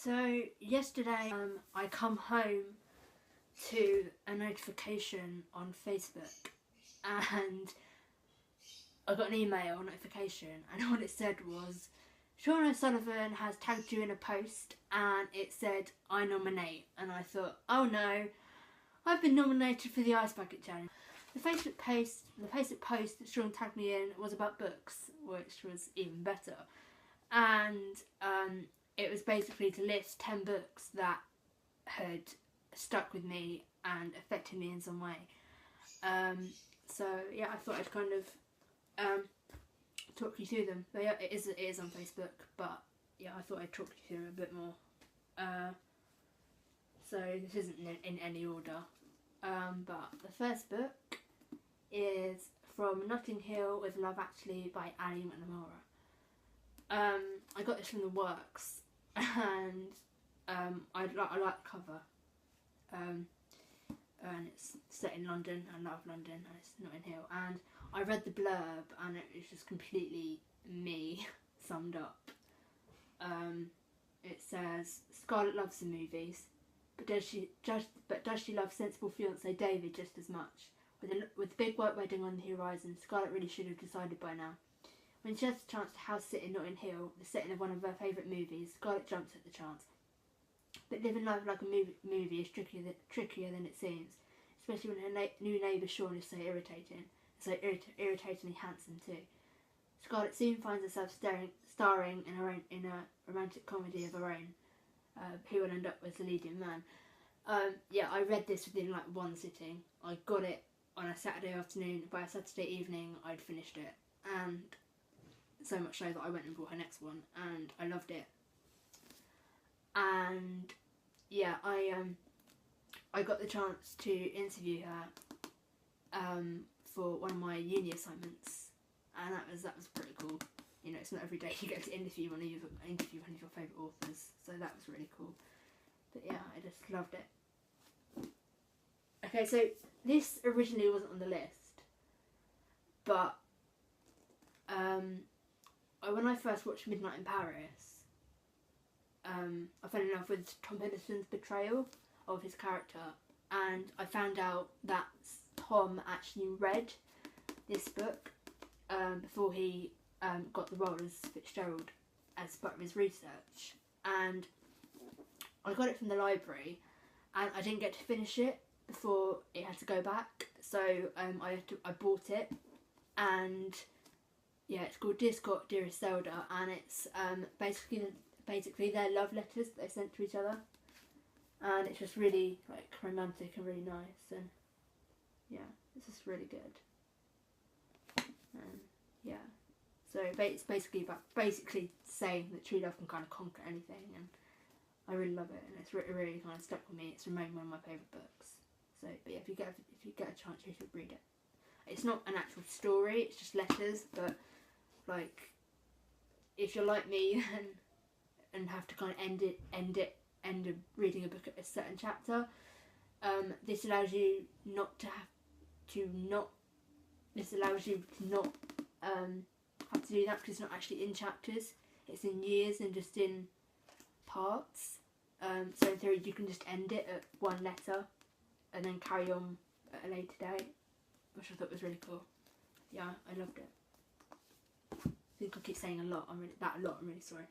So yesterday I come home to a notification on Facebook and I got an email notification and what it said was Sean O'Sullivan has tagged you in a post and it said I nominate, and I thought, oh no, I've been nominated for the Ice Bucket Challenge. The Facebook post that Sean tagged me in was about books, which was even better, and it was basically to list 10 books that had stuck with me and affected me in some way. So yeah, I thought I'd kind of talk you through them. But yeah, it is on Facebook, but yeah, I thought I'd talk you through a bit more. So this isn't in any order, but the first book is From Notting Hill with Love Actually by Ali McNamara. I got this from the works, and I like the cover. And it's set in London. I love London, and it's Notting Hill. And I read the blurb, and it was just completely me summed up. It says Scarlett loves the movies, but does she love sensible fiance David just as much? With the big white wedding on the horizon, Scarlett really should have decided by now. When she has the chance to house sit in Notting Hill, the setting of one of her favourite movies, Scarlett jumps at the chance. But living life like a movie is trickier than it seems, especially when her new neighbour Sean is so irritatingly handsome too. Scarlett soon finds herself starring in a romantic comedy of her own. Who will end up as the leading man? Yeah, I read this within like one sitting. I got it on a Saturday afternoon. By a Saturday evening, I'd finished it, and so much so that I went and bought her next one, and I loved it. And yeah, I got the chance to interview her for one of my uni assignments, and that was pretty cool. You know, it's not every day you get to interview one of your favourite authors, so that was really cool. But yeah, I just loved it. Okay, so this originally wasn't on the list, but when I first watched Midnight in Paris, I fell in love with Tom Hiddleston's portrayal of his character, and I found out that Tom actually read this book before he got the role as Fitzgerald as part of his research, and I got it from the library, and I didn't get to finish it before it had to go back, so I bought it, and yeah, it's called Dear Scott, Dearest Zelda, and it's basically their love letters that they sent to each other, and it's just really like romantic and really nice, and yeah, it's just really good. Yeah, so it's basically saying that true love can kind of conquer anything, and I really love it, and it's really kind of stuck with me. It's remained one of my favourite books. So, but yeah, if you get a chance, you should read it. It's not an actual story; it's just letters. But like, if you're like me and have to kind of end reading a book at a certain chapter, this allows you not have to do that, because it's not actually in chapters. It's in years and just in parts. So in theory, you can just end it at one letter and then carry on at a later date, which I thought was really cool. Yeah, I loved it. I think I keep saying a lot. I'm really sorry.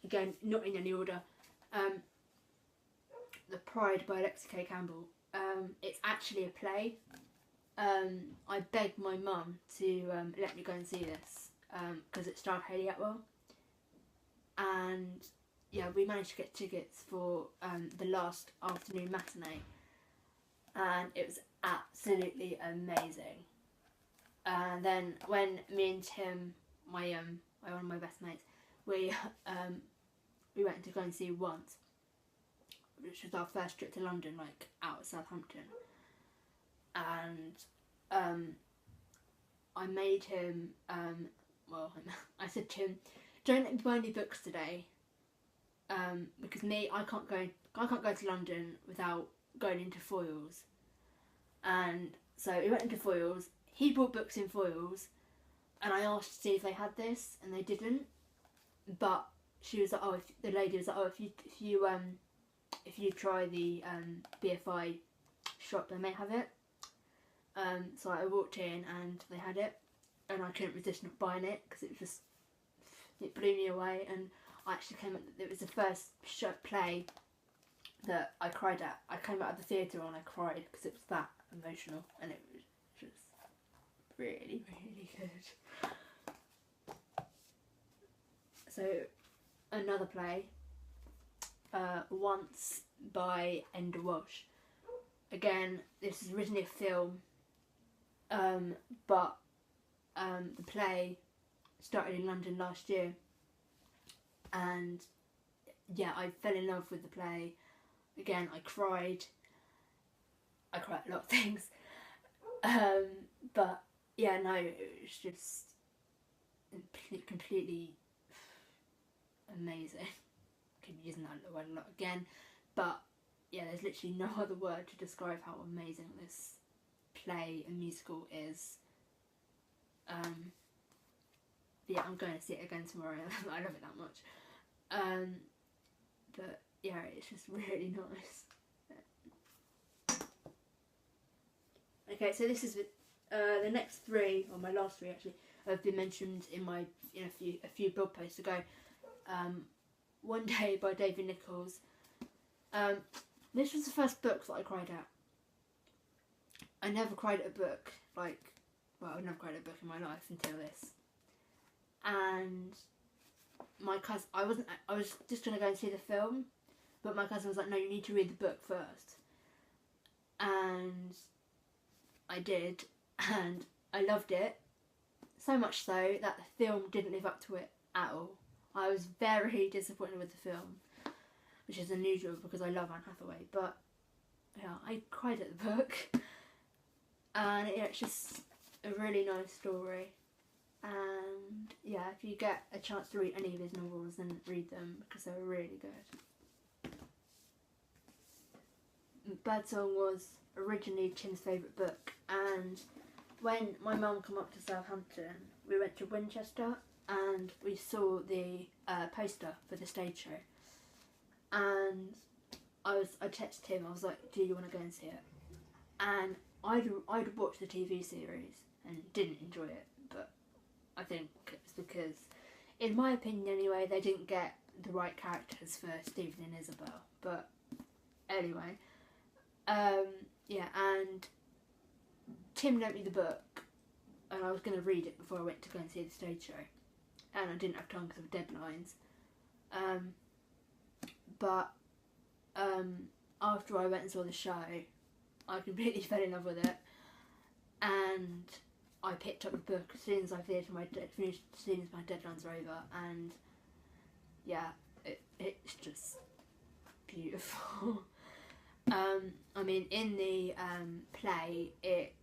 Again, not in any order. The Pride by Alexia K. Campbell. It's actually a play. I begged my mum to let me go and see this because it starred Hayley Atwell, and yeah, we managed to get tickets for the last afternoon matinee, and it was absolutely amazing. And then when me and Tim, one of my best mates, we went to go and see Once, which was our first trip to London, like out of Southampton, and I made him I said to him, don't let me buy any books today, because I can't go to London without going into Foyles. And so we went into Foyles. He bought books in Foyles, and I asked to see if they had this, and they didn't. But she was like, oh, the lady was like, oh, if you try the BFI shop, they may have it. So I walked in and they had it, and I couldn't resist not buying it because it blew me away. And I actually it was the first play that I cried at. I came out of the theatre and I cried because it was that emotional, and it was just really, really good. So another play, Once by Enda Walsh. Again, this is originally a film, but the play started in London last year, and yeah, I fell in love with the play. Again, I cried a lot of things, but yeah, no, it was just completely amazing. Keep using that word a lot again, but yeah, there's literally no other word to describe how amazing this play and musical is. Yeah, I'm going to see it again tomorrow. I love it that much. But yeah, it's just really nice. Okay, so this is the next three, or my last three actually, have been mentioned in a few blog posts ago. One Day by David Nichols. This was the first book that I cried at. I never cried at a book, I've never cried at a book in my life until this. And my cousin, I was just going to go and see the film, but my cousin was like, no, you need to read the book first. And I did, and I loved it, so much so that the film didn't live up to it at all. I was very disappointed with the film, which is unusual because I love Anne Hathaway, but yeah, I cried at the book. And yeah, it's just a really nice story. And yeah, if you get a chance to read any of his novels, then read them because they're really good. Bedsole was originally Tim's favourite book, and when my mum came up to Southampton, we went to Winchester and we saw the poster for the stage show. And I texted him, I was like, do you want to go and see it? And I'd watched the TV series and didn't enjoy it, but I think it's because, in my opinion anyway, they didn't get the right characters for Stephen and Isabel. But anyway, yeah, and Tim lent me the book, and I was going to read it before I went to go and see the stage show, and I didn't have time because of deadlines. But after I went and saw the show, I completely fell in love with it, and I picked up the book as soon as I finished as soon as my deadlines were over, and yeah, it's just beautiful. I mean, in the play, it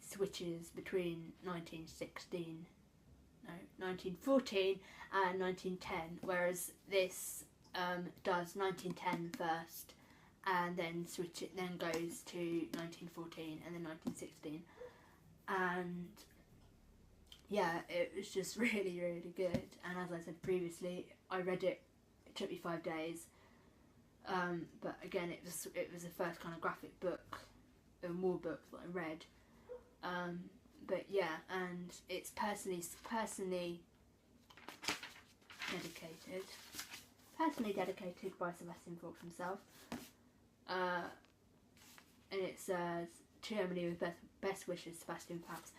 switches between 1914 and 1910, whereas this does 1910 first, and then then goes to 1914 and then 1916, and yeah, it was just really, really good. And as I said previously, I read it. It took me 5 days, but again, it was the first kind of graphic book and war book that I read. But yeah, and it's personally dedicated by Sebastian Faulks himself. And it says, to Emily with best wishes, Sebastian Faulks.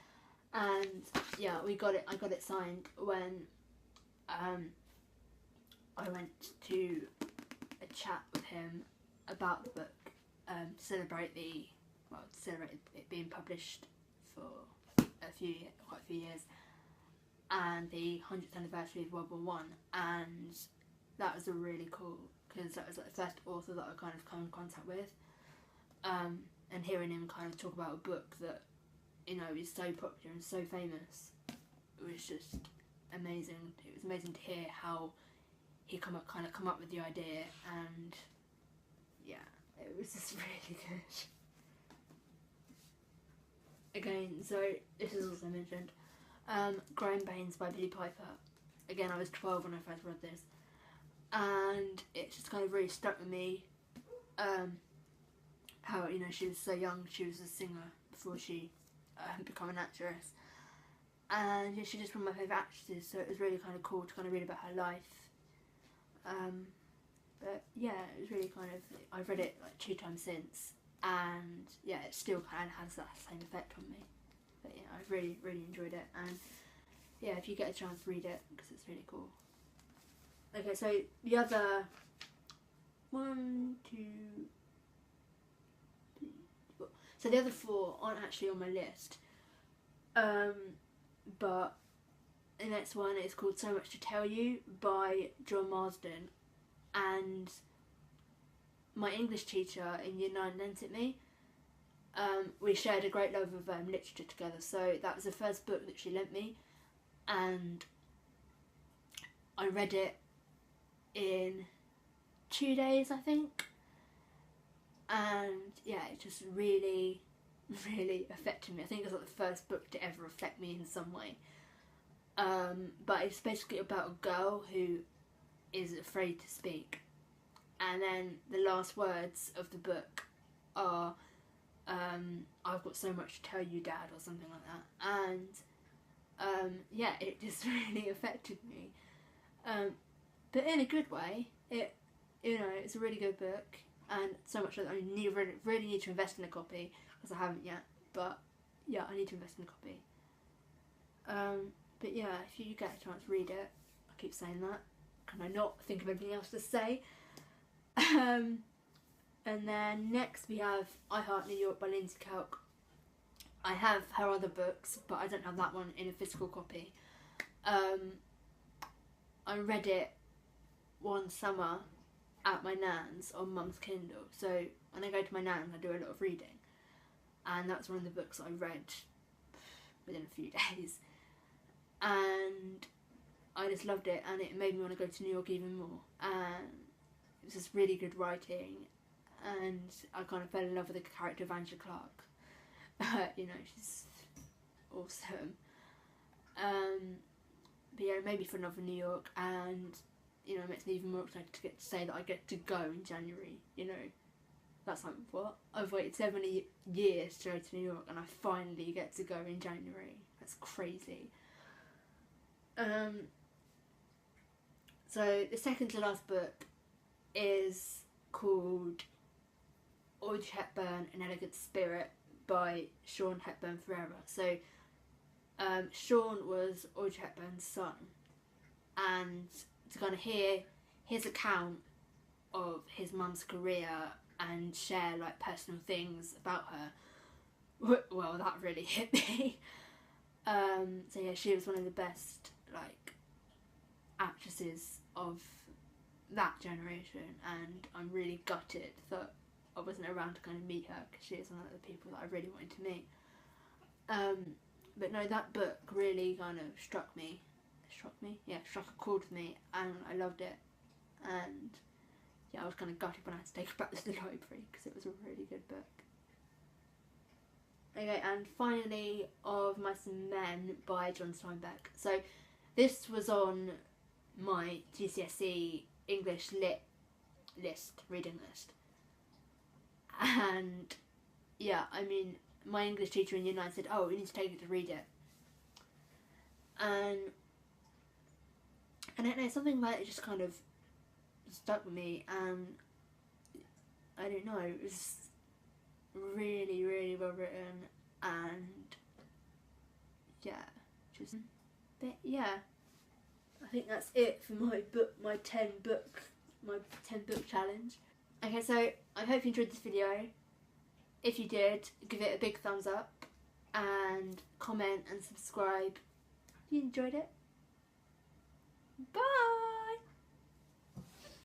And yeah, I got it signed when I went to a chat with him about the book, to celebrate it being published for quite a few years, and the 100th anniversary of World War One, and that was really cool because that was like the first author that I kind of come in contact with, and hearing him kind of talk about a book that, you know, is so popular and so famous, it was just amazing. It was amazing to hear how he come up with the idea, and yeah, it was just really good. Again, so this is also mentioned, Growing Pains by Billy Piper. Again, I was 12 when I first read this, and it just kind of really stuck with me. How, you know, she was so young, she was a singer before she became an actress, and yeah, she's just one of my favourite actresses, so it was really kind of cool to kind of read about her life. But yeah, it was really kind of, I've read it like 2 times since, and yeah, it still kind of has that same effect on me. But yeah, I've really, really enjoyed it, and yeah, if you get a chance, read it, because it's really cool. Okay, so the other 1, 2, 3, 4. So the other 4 aren't actually on my list. But the next one is called So Much to Tell You by John Marsden. And my English teacher in Year 9 lent it me. We shared a great love of literature together, so that was the first book that she lent me. And I read it in 2 days, I think. And yeah, it just really, really affected me. I think it was like the first book to ever affect me in some way. But it's basically about a girl who is afraid to speak, and then the last words of the book are I've got so much to tell you, Dad, or something like that. And yeah, it just really affected me, but in a good way. It, you know, it's a really good book, and so much that I really need to invest in a copy, because I haven't yet. But yeah, I need to invest in a copy. But yeah, if you get a chance, read it. I keep saying that. Can I not think of anything else to say? And then next we have I Heart New York by Lindsay Kelk. I have her other books, but I don't have that one in a physical copy. I read it one summer at my nan's on Mum's Kindle. So when I go to my nan's, I do a lot of reading, and that's one of the books I read within a few days, and I just loved it, and it made me want to go to New York even more. And it was just really good writing, and I kind of fell in love with the character of Angela Clark. You know, she's awesome. But yeah, it made me fall in love with New York, and you know, it makes me even more excited to get to say that I get to go in January. You know, that's like, what? I've waited 70 years to go to New York, and I finally get to go in January. That's crazy. So the second to last book is called Audrey Hepburn, An Elegant Spirit by Sean Hepburn Ferreira. So Sean was Audrey Hepburn's son, and to kind of hear his account of his mum's career and share like personal things about her, well, that really hit me. So yeah, she was one of the best like actresses of that generation, and I'm really gutted that I wasn't around to kind of meet her, because she is one of the people that I really wanted to meet. But no, that book really kind of struck a chord with me, and I loved it. And yeah, I was kind of gutted when I had to take it back to the library, because it was a really good book. Okay, and finally, Of Mice and Men by John Steinbeck. So this was on my GCSE English Lit reading list. And yeah, I mean, my English teacher in Year 9 said, oh, we need to take it to read it. And I don't know, something about it just kind of stuck with me, and I don't know, it was really, really well written, and yeah, but yeah, I think that's it for my 10 book challenge. Okay, so I hope you enjoyed this video. If you did, give it a big thumbs up, and comment and subscribe if you enjoyed it. Bye!